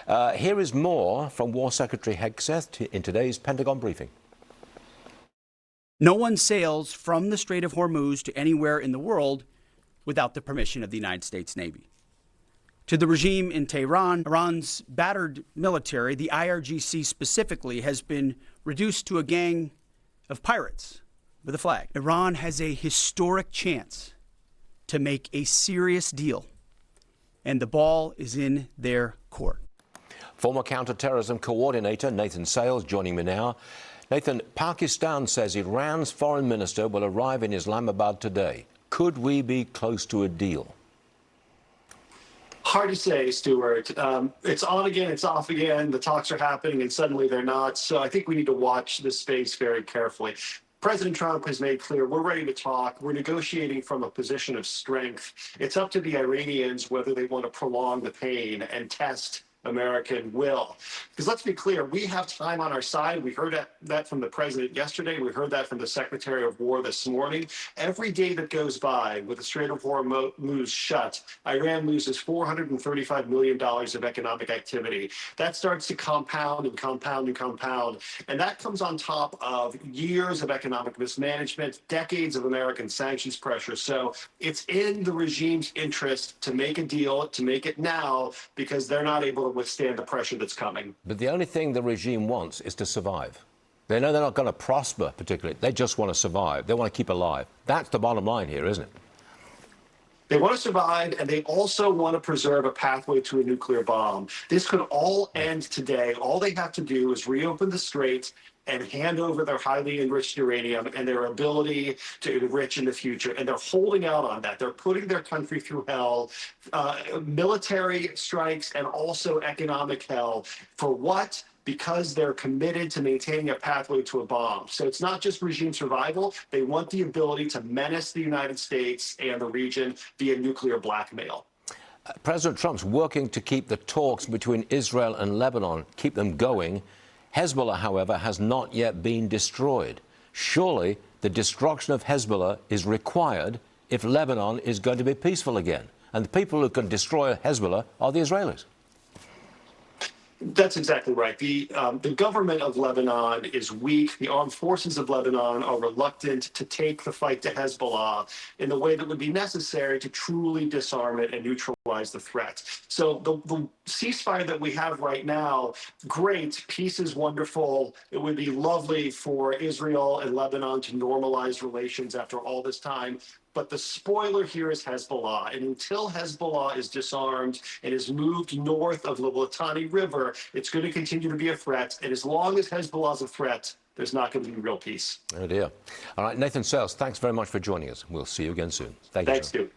Here is more from War Secretary Hegseth in today's Pentagon briefing. No one sails from the Strait of Hormuz to anywhere in the world without the permission of the United States Navy. To the regime in Tehran, Iran's battered military, the IRGC specifically, has been reduced to a gang of pirates with a flag. Iran has a historic chance to make a serious deal, and the ball is in their court. Former counterterrorism coordinator Nathan Sales joining me now. Nathan, Pakistan says Iran's foreign minister will arrive in Islamabad today. Could we be close to a deal? Hard to say, Stuart. It's on again, it's off again. The talks are happening, and suddenly they're not. So I think we need to watch this space very carefully. President Trump has made clear we're ready to talk. We're negotiating from a position of strength. It's up to the Iranians whether they want to prolong the pain and test American will. Because let's be clear, we have time on our side. We heard that from the president yesterday. We heard that from the Secretary of War this morning. Every day that goes by with the Strait of Hormuz shut, Iran loses $435 million of economic activity. That starts to compound and compound and compound. And that comes on top of years of economic mismanagement, decades of American sanctions pressure. So it's in the regime's interest to make a deal, to make it now, because they're not able to withstand the pressure that's coming. But the only thing the regime wants is to survive. They know they're not going to prosper particularly. They just want to survive. They want to keep alive. That's the bottom line here, isn't it? They want to survive, and they also want to preserve a pathway to a nuclear bomb. This could all end today. All they have to do is reopen the strait and hand over their highly enriched uranium and their ability to enrich in the future. And they're holding out on that. They're putting their country through hell, military strikes, and also economic hell. For what? Because they're committed to maintaining a pathway to a bomb. So it's not just regime survival. They want the ability to menace the United States and the region via nuclear blackmail. President Trump's working to keep the talks between Israel and Lebanon, keep them going. Hezbollah, however, has not yet been destroyed. Surely the destruction of Hezbollah is required if Lebanon is going to be peaceful again. And the people who can destroy Hezbollah are the Israelis. That's exactly right. The government of Lebanon is weak. The armed forces of Lebanon are reluctant to take the fight to Hezbollah in the way that would be necessary to truly disarm it and neutralize the threat. So the ceasefire that we have right now, great. Peace is wonderful. It would be lovely for Israel and Lebanon to normalize relations after all this time. But the spoiler here is Hezbollah. And until Hezbollah is disarmed and is moved north of the Litani River, it's going to continue to be a threat. And as long as Hezbollah is a threat, there's not going to be real peace. Oh, dear. All right, Nathan Sales, thanks very much for joining us. We'll see you again soon. Thank you. Thanks, Stu.